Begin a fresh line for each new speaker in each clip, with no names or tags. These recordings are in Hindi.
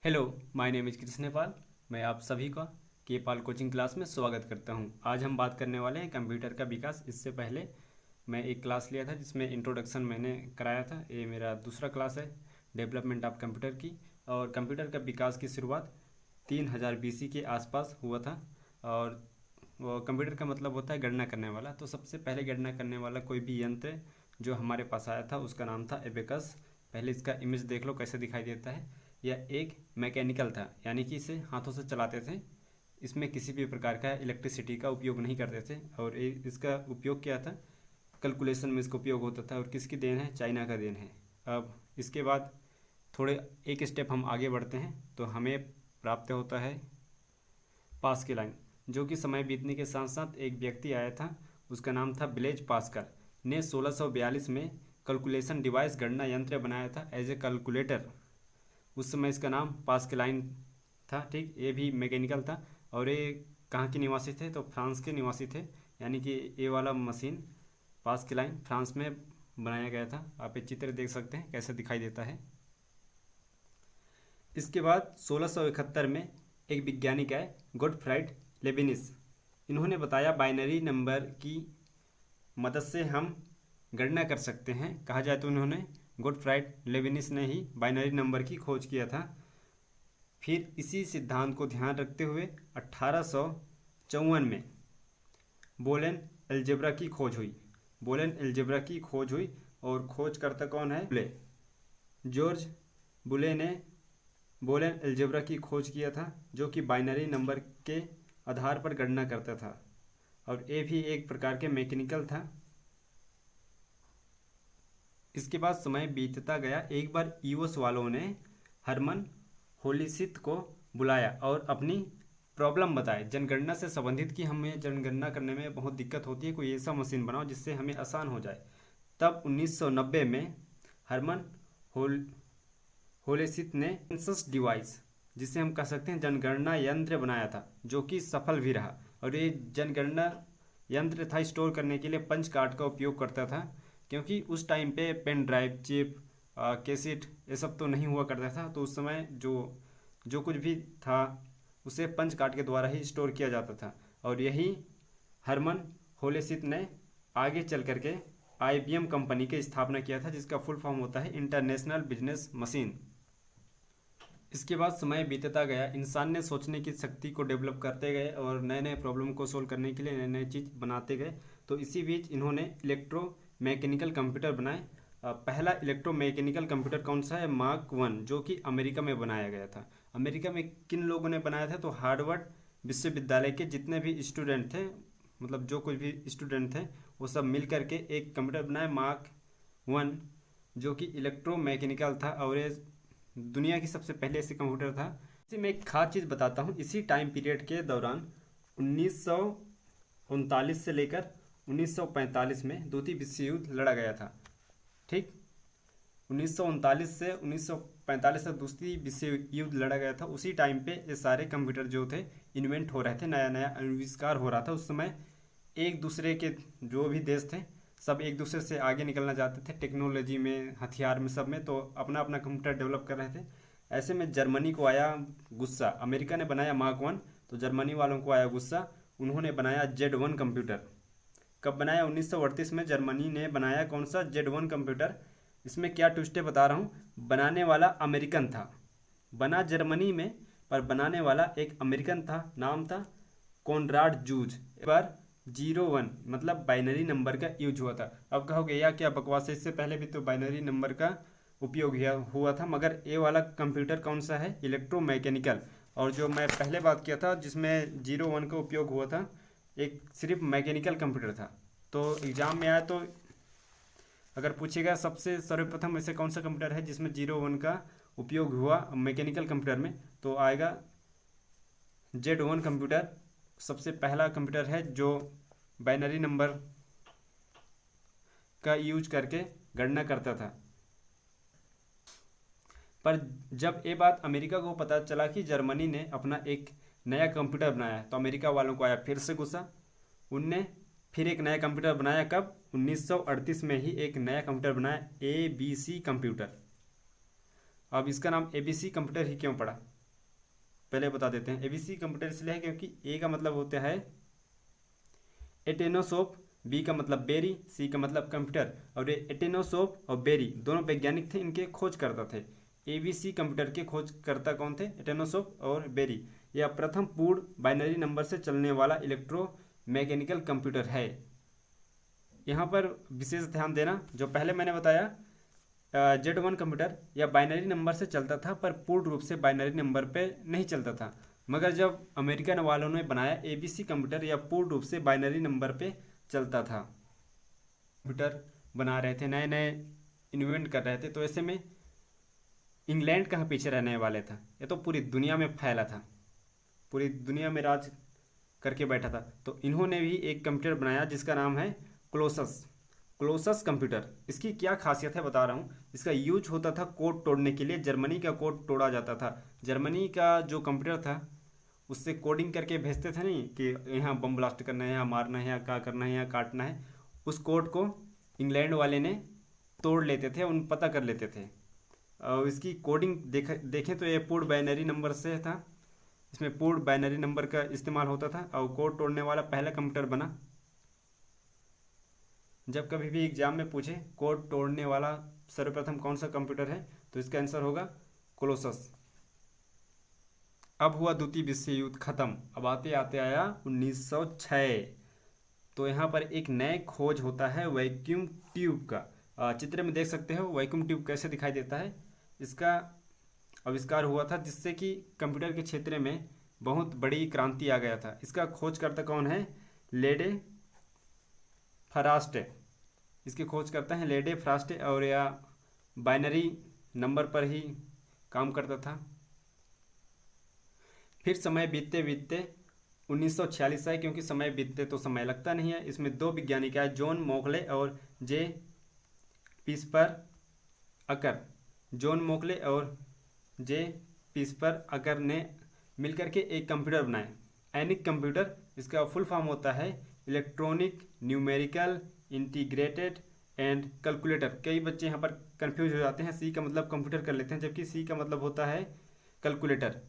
Hello, my name is Krishna Pal. मैं आप सभी का के पाल कोचिंग क्लास में स्वागत करता हूं। आज हम बात करने वाले हैं कंप्यूटर का विकास। इससे पहले मैं एक क्लास लिया था जिसमें इंट्रोडक्शन मैंने कराया था। ये मेरा दूसरा क्लास है डेवलपमेंट ऑफ कंप्यूटर की। और कंप्यूटर का विकास की शुरुआत 3000 BC के आसपास हुआ था। और वो कंप्यूटर का मतलब होता है गणना करने वाला। तो सबसे पहले गणना करने वाला कोई भी यंत्र जो हमारे पास आया था उसका नाम था एबेकस। पहले इसका इमेज देख लो कैसे दिखाई देता है। यह एक मैकेनिकल था, यानी कि इसे हाथों से चलाते थे। इसमें किसी भी प्रकार का इलेक्ट्रिसिटी का उपयोग नहीं करते थे। और इसका उपयोग क्या था, कैलकुलेशन में इसका उपयोग होता था। और किसकी देन है, चाइना का देन है। अब इसके बाद थोड़े एक स्टेप हम आगे बढ़ते हैं तो हमें प्राप्त होता है पास्कल, जो कि समय बीतने के साथ साथ एक व्यक्ति आया था, उसका नाम था ब्लेज पास्कल ने 1642 में कैलकुलेशन डिवाइस गणना यंत्र बनाया था एज ए कैलकुलेटर। उस समय इसका नाम पास्कलाइन था। ठीक, ये भी मैकेनिकल था। और ये कहाँ के निवासी थे, तो फ्रांस के निवासी थे। यानी कि ये वाला मशीन पास्कलाइन फ्रांस में बनाया गया था। आप ये चित्र देख सकते हैं कैसे दिखाई देता है। इसके बाद 1671 में एक वैज्ञानिक आए, गॉटफ्राइड लेबिनिस। इन्होंने बताया बाइनरी नंबर की मदद से हम गणना कर सकते हैं। कहा जाए तो उन्होंने, गॉटफ्राइड लेबिनिस ने ही बाइनरी नंबर की खोज किया था। फिर इसी सिद्धांत को ध्यान रखते हुए 1854 में बोलेन अलजेब्रा की खोज हुई। बोलेन अलजेब्रा की खोज हुई और खोजकर्ता कौन है, बुले। जॉर्ज बुले ने बोलेन अलजेब्रा की खोज किया था, जो कि बाइनरी नंबर के आधार पर गणना करता था। और ये भी एक प्रकार के मैकेनिकल था। इसके बाद समय बीतता गया। एक बार यूएस वालों ने हरमन होलिसित को बुलाया और अपनी प्रॉब्लम बताए, जनगणना से संबंधित कि हमें जनगणना करने में बहुत दिक्कत होती है, कोई ऐसा मशीन बनाओ जिससे हमें आसान हो जाए। तब 1990 में हरमन होलिसित ने सेंसस डिवाइस, जिसे हम कह सकते हैं जनगणना यंत्र बनाया था, जो कि सफल भी रहा। और ये जनगणना यंत्र था स्टोर करने के लिए पंच कार्ड का उपयोग करता था, क्योंकि उस टाइम पे पेन ड्राइव, चिप, कैसेट ये सब तो नहीं हुआ करता था। तो उस समय जो कुछ भी था उसे पंच कार्ड के द्वारा ही स्टोर किया जाता था। और यही हरमन होलेसित ने आगे चल करके IBM कंपनी की स्थापना किया था, जिसका फुल फॉर्म होता है इंटरनेशनल बिजनेस मशीन। इसके बाद समय बीतता गया, इंसान ने सोचने की शक्ति को डेवलप करते गए और नए नए प्रॉब्लम को सोल्व करने के लिए नए नए चीज़ बनाते गए। तो इसी बीच इन्होंने इलेक्ट्रो मैकेनिकल कंप्यूटर बनाए। पहला इलेक्ट्रो मैकेनिकल कंप्यूटर कौन सा है, मार्क 1, जो कि अमेरिका में बनाया गया था। अमेरिका में किन लोगों ने बनाया था, तो हार्वर्ड विश्वविद्यालय के जितने भी स्टूडेंट थे, मतलब जो कुछ भी स्टूडेंट थे, वो सब मिल करके एक कंप्यूटर बनाया मार्क 1, जो कि इलेक्ट्रो मैकेनिकल था। और ये दुनिया की सबसे पहले ऐसी कंप्यूटर था। इसी में एक खास चीज़ बताता हूँ। इसी टाइम पीरियड के दौरान 1939 से लेकर 1945 में द्वितीय विश्व युद्ध लड़ा गया था। ठीक, 1939 से 1945 तक द्वितीय विश्व युद्ध लड़ा गया था। उसी टाइम पे ये सारे कंप्यूटर जो थे इन्वेंट हो रहे थे, नया नया आविष्कार हो रहा था। उस समय एक दूसरे के जो भी देश थे सब एक दूसरे से आगे निकलना चाहते थे, टेक्नोलॉजी में, हथियार में, सब में। तो अपना अपना कंप्यूटर डेवलप कर रहे थे। ऐसे में जर्मनी को आया गुस्सा। अमेरिका ने बनाया मार्क 1, तो जर्मनी वालों को आया गुस्सा। उन्होंने बनाया Z1 कंप्यूटर। कब बनाया, 1938 में जर्मनी ने बनाया कौन सा, Z1 कंप्यूटर। इसमें क्या ट्विस्ट है बता रहा हूँ। बनाने वाला अमेरिकन था, बना जर्मनी में, पर बनाने वाला एक अमेरिकन था, नाम था कॉनराड जूज। एक बार 01 मतलब बाइनरी नंबर का यूज हुआ था। अब कहोगे या क्या बकवास है, इससे पहले भी तो बाइनरी नंबर का उपयोग हुआ था। मगर ये वाला कंप्यूटर कौन सा है, इलेक्ट्रोमैकेनिकल। और जो मैं पहले बात किया था जिसमें 01 का उपयोग हुआ था, एक सिर्फ मैकेनिकल कंप्यूटर था। तो एग्ज़ाम में आया तो अगर पूछेगा सबसे सर्वप्रथम ऐसे कौन सा कंप्यूटर है जिसमें 01 का उपयोग हुआ मैकेनिकल कंप्यूटर में, तो आएगा Z1 कंप्यूटर। सबसे पहला कंप्यूटर है जो बाइनरी नंबर का यूज करके गणना करता था। पर जब ये बात अमेरिका को पता चला कि जर्मनी ने अपना एक नया कंप्यूटर बनाया, तो अमेरिका वालों को आया फिर से गुस्सा। उनने फिर एक नया कंप्यूटर बनाया। कब, 1938 में ही एक नया कंप्यूटर बनाया, ABC कंप्यूटर। अब इसका नाम ABC कंप्यूटर ही क्यों पड़ा, पहले बता देते हैं। एबीसी कंप्यूटर इसलिए है क्योंकि ए का मतलब होता है एटेनोसोफ, बी का मतलब बेरी, सी का मतलब कंप्यूटर, और ये एटेनोसोफ और बेरी दोनों वैज्ञानिक थे, इनके खोजकर्ता थे। एबीसी कंप्यूटर के खोजकर्ता कौन थे? एटेनोसोफ और बेरी। यह प्रथम पूर्ण बाइनरी नंबर से चलने वाला इलेक्ट्रोमैकेनिकल कंप्यूटर है। यहाँ पर विशेष ध्यान देना, जो पहले मैंने बताया Z1 कंप्यूटर या बाइनरी नंबर से चलता था, पर पूर्ण रूप से बाइनरी नंबर पे नहीं चलता था। मगर जब अमेरिकन वालों ने बनाया एबीसी कंप्यूटर, या पूर्ण रूप से बाइनरी नंबर पे चलता था। कंप्यूटर बना रहे थे, नए नए इन्वेंट कर रहे थे, तो ऐसे में इंग्लैंड कहाँ पीछे रहने वाले था? ये तो पूरी दुनिया में फैला था, पूरी दुनिया में राज करके बैठा था। तो इन्होंने भी एक कंप्यूटर बनाया जिसका नाम है क्लोसस कंप्यूटर। इसकी क्या खासियत है बता रहा हूँ। इसका यूज होता था कोड तोड़ने के लिए, जर्मनी का कोड तोड़ा जाता था। जर्मनी का जो कंप्यूटर था उससे कोडिंग करके भेजते थे, नहीं कि यहाँ बम ब्लास्ट करना है, यहाँ मारना है, यहाँ क्या करना है, यहाँ काटना है। उस कोड को इंग्लैंड वाले ने तोड़ लेते थे, उन पता कर लेते थे। और इसकी कोडिंग देखें तो ये पूर्ण बाइनरी नंबर से था, इसमें पूर्ण बाइनरी नंबर का इस्तेमाल होता था, और कोड तोड़ने वाला पहला कंप्यूटर बना। जब कभी भी एग्जाम में पूछे कोड तोड़ने वाला सर्वप्रथम कौन सा कंप्यूटर है, तो इसका आंसर होगा कोलोसस। अब हुआ द्वितीय विश्व युद्ध खत्म, अब आते आते आया 1906। तो यहाँ पर एक नए खोज होता है वैक्यूम ट्यूब का। चित्र में देख सकते हो वैक्यूम ट्यूब कैसे दिखाई देता है। इसका आविष्कार हुआ था जिससे कि कंप्यूटर के क्षेत्र में बहुत बड़ी क्रांति आ गया था। इसका खोजकर्ता कौन है? लेडे फ्रास्ट। इसके खोजकर्ता हैं लेडे फ्रास्ट, और यह बाइनरी नंबर पर ही काम करता था। फिर समय बीतते बीतते 1946 आए, क्योंकि समय बीतते तो समय लगता नहीं है। इसमें दो वैज्ञानिक आए, जॉन मोकले और जे पिस्पर अकर। जॉन मोकले और जे पिस्पर अकर ने मिलकर के एक कंप्यूटर बनाए, एनिक कंप्यूटर। इसका फुल फॉर्म होता है electronic numerical integrated and calculator. कई बच्चे यहाँ पर कंफ्यूज हो जाते हैं, सी का मतलब कंप्यूटर कर लेते हैं, जबकि सी का मतलब होता है कैलकुलेटर।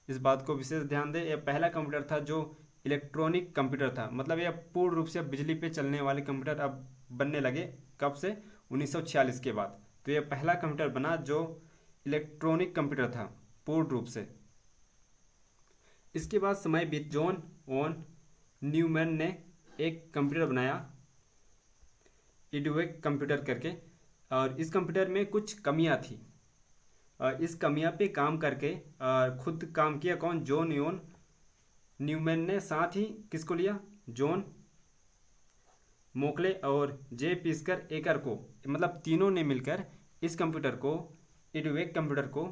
इस बात को विशेष ध्यान दें। यह पहला कंप्यूटर था जो इलेक्ट्रॉनिक कंप्यूटर था, मतलब यह पूर्ण रूप से बिजली पे चलने वाले कंप्यूटर अब बनने लगे। कब से? 1946 के बाद। तो यह पहला कंप्यूटर बना जो इलेक्ट्रॉनिक कंप्यूटर था पूर्ण रूप से। इसके बाद समय बीत जॉन वॉन न्यूमैन ने एक कंप्यूटर बनाया, इडुवेक कंप्यूटर करके, और इस कंप्यूटर में कुछ कमियां थी। इस कमियां पे काम करके खुद काम किया कौन? जॉन योन न्यूमैन ने। साथ ही किसको लिया? जॉन मोकले और जे पिस्कर एकर को, मतलब तीनों ने मिलकर इस कंप्यूटर को, इडुवेक कंप्यूटर को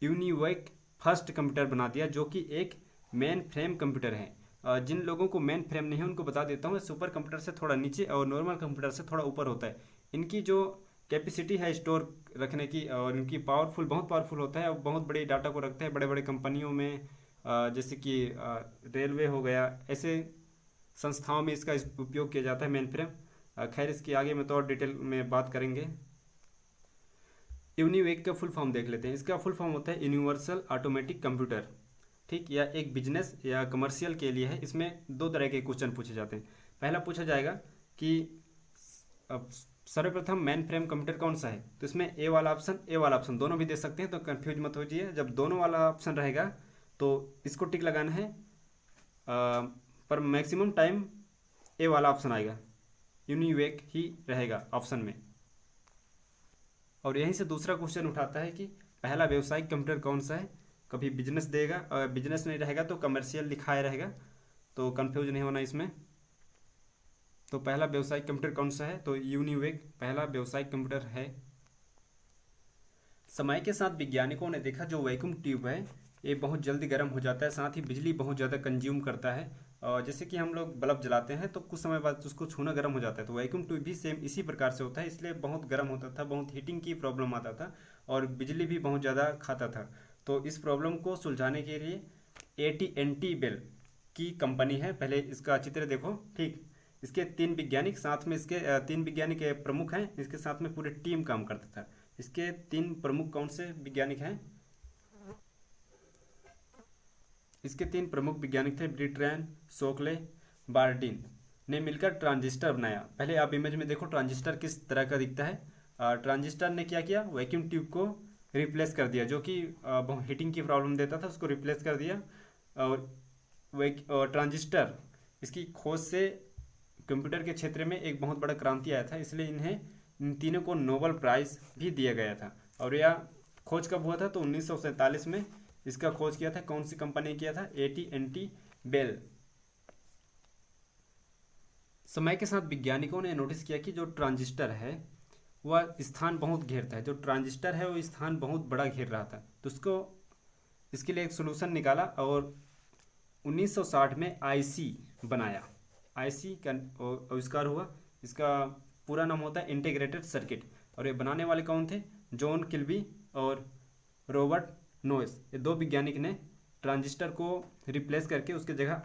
यूनिवेक फर्स्ट कंप्यूटर बना दिया, जो कि एक मेन फ्रेम कंप्यूटर है। जिन लोगों को मेन फ्रेम नहीं है उनको बता देता हूँ, सुपर कंप्यूटर से थोड़ा नीचे और नॉर्मल कंप्यूटर से थोड़ा ऊपर होता है। इनकी जो कैपेसिटी है स्टोर रखने की, और इनकी बहुत पावरफुल होता है, और बहुत बड़े डाटा को रखते हैं बड़े बड़े कंपनियों में, जैसे कि रेलवे हो गया, ऐसे संस्थाओं में इसका उपयोग किया जाता है मेन फ्रेम। खैर इसकी आगे में तो और डिटेल में बात करेंगे। यूनिवेक का फुल फॉर्म देख लेते हैं। इसका फुल फॉर्म होता है यूनिवर्सल ऑटोमेटिक कंप्यूटर, ठीक। या एक बिजनेस या कमर्शियल के लिए है। इसमें दो तरह के क्वेश्चन पूछे जाते हैं। पहला पूछा जाएगा कि सर्वप्रथम मेन फ्रेम कंप्यूटर कौन सा है, तो इसमें ए वाला ऑप्शन दोनों भी दे सकते हैं, तो कंफ्यूज मत होइए। जब दोनों वाला ऑप्शन रहेगा तो इसको टिक लगाना है, पर मैक्सिमम टाइम ए वाला ऑप्शन आएगा, यूनिवेक ही रहेगा ऑप्शन में। और यहीं से दूसरा क्वेश्चन उठाता है कि पहला व्यावसायिक कंप्यूटर कौन सा है। कभी बिजनेस देगा, और बिजनेस नहीं रहेगा तो कमर्शियल लिखाया रहेगा, तो कंफ्यूज नहीं होना इसमें। तो पहला व्यावसायिक कंप्यूटर कौन सा है, तो यूनिवेक पहला व्यावसायिक कंप्यूटर है। समय के साथ वैज्ञानिकों ने देखा जो वैक्यूम ट्यूब है ये बहुत जल्दी गर्म हो जाता है, साथ ही बिजली बहुत ज़्यादा कंज्यूम करता है। और जैसे कि हम लोग बल्ब जलाते हैं तो कुछ समय बाद उसको छूना गर्म हो जाता है, तो वैक्यूम ट्यूब भी सेम इसी प्रकार से होता है, इसलिए बहुत गर्म होता था, बहुत हीटिंग की प्रॉब्लम आता था, और बिजली भी बहुत ज़्यादा खाता था। तो इस प्रॉब्लम को सुलझाने के लिए AT&T बेल की कंपनी है। पहले इसका चित्र देखो, ठीक। इसके तीन वैज्ञानिक साथ में, इसके तीन वैज्ञानिक प्रमुख हैं, इसके साथ में पूरी टीम काम करता था। इसके तीन प्रमुख कौन से वैज्ञानिक हैं? इसके 3 प्रमुख वैज्ञानिक थे, ब्रिट्रैन, शोकले, बार्डिन ने मिलकर ट्रांजिस्टर बनाया। पहले आप इमेज में देखो ट्रांजिस्टर किस तरह का दिखता है। ट्रांजिस्टर ने क्या किया, वैक्यूम ट्यूब को रिप्लेस कर दिया, जो कि हीटिंग की प्रॉब्लम देता था, उसको रिप्लेस कर दिया। और ट्रांजिस्टर इसकी खोज से कंप्यूटर के क्षेत्र में एक बहुत बड़ा क्रांति आया था, इसलिए इन तीनों को नोबेल प्राइज़ भी दिया गया था। और यह खोज कब हुआ था, तो 1947 में इसका खोज किया था। कौन सी कंपनी ने किया था, AT&T बेल। समय के साथ वैज्ञानिकों ने नोटिस किया कि जो ट्रांजिस्टर है वह स्थान बहुत घेरता है, जो ट्रांजिस्टर है वो स्थान बहुत बड़ा घेर रहा था, तो इसके लिए एक सोल्यूशन निकाला और 1960 में IC बनाया। IC का आविष्कार हुआ। इसका पूरा नाम होता है इंटीग्रेटेड सर्किट। और ये बनाने वाले कौन थे, जॉन किल्बी और रॉबर्ट नोयस। ये 2 वैज्ञानिक ने ट्रांजिस्टर को रिप्लेस करके उसके जगह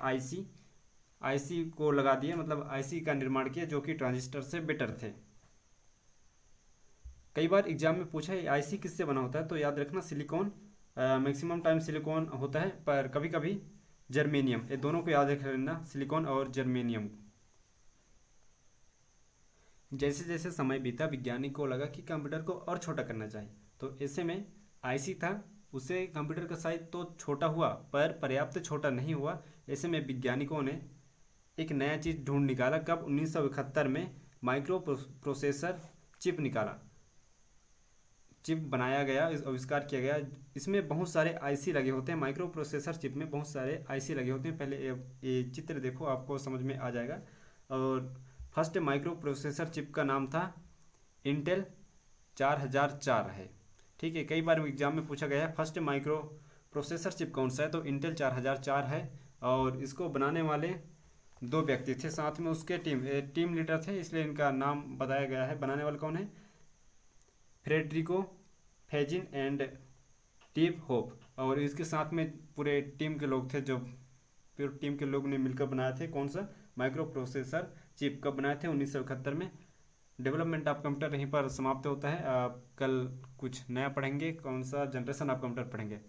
IC को लगा दिया, मतलब IC का निर्माण किया, जो कि ट्रांजिस्टर से बेटर थे। कई बार एग्जाम में पूछा है IC किससे बना होता है, तो याद रखना सिलिकॉन, मैक्सिमम टाइम सिलिकॉन होता है, पर कभी कभी जर्मेनियम। ये दोनों को याद रख लेना, सिलिकॉन और जर्मेनियम। जैसे जैसे समय बीता वैज्ञानिक को लगा कि कंप्यूटर को और छोटा करना चाहिए, तो ऐसे में IC था, उससे कंप्यूटर का साइज तो छोटा हुआ पर पर्याप्त छोटा नहीं हुआ। ऐसे में वैज्ञानिकों ने एक नया चीज़ ढूंढ निकाला। कब, 1971 में माइक्रो प्रोसेसर चिप निकाला, चिप बनाया गया, आविष्कार किया गया। इसमें बहुत सारे IC लगे होते हैं। माइक्रो प्रोसेसर चिप में बहुत सारे IC लगे होते हैं। पहले ये चित्र देखो, आपको समझ में आ जाएगा। और फर्स्ट माइक्रो प्रोसेसर चिप का नाम था इंटेल 4004 है, ठीक है। कई बार एग्जाम में पूछा गया है फर्स्ट माइक्रो प्रोसेसर चिप कौन सा है, तो इंटेल 4004 है। और इसको बनाने वाले 2 व्यक्ति थे, साथ में उसके टीम लीडर थे, इसलिए इनका नाम बताया गया है। बनाने वाले कौन है, फ्रेडरिको फेजिन एंड टीव होप। और इसके साथ में पूरे टीम के लोग थे, जो पूरे टीम के लोग ने मिलकर बनाए थे कौन सा, माइक्रो प्रोसेसर चिप। कब बनाए थे, 1971 में। डेवलपमेंट ऑफ कंप्यूटर यहीं पर समाप्त होता है। आप कल कुछ नया पढ़ेंगे, कौन सा जनरेशन ऑफ कंप्यूटर पढ़ेंगे।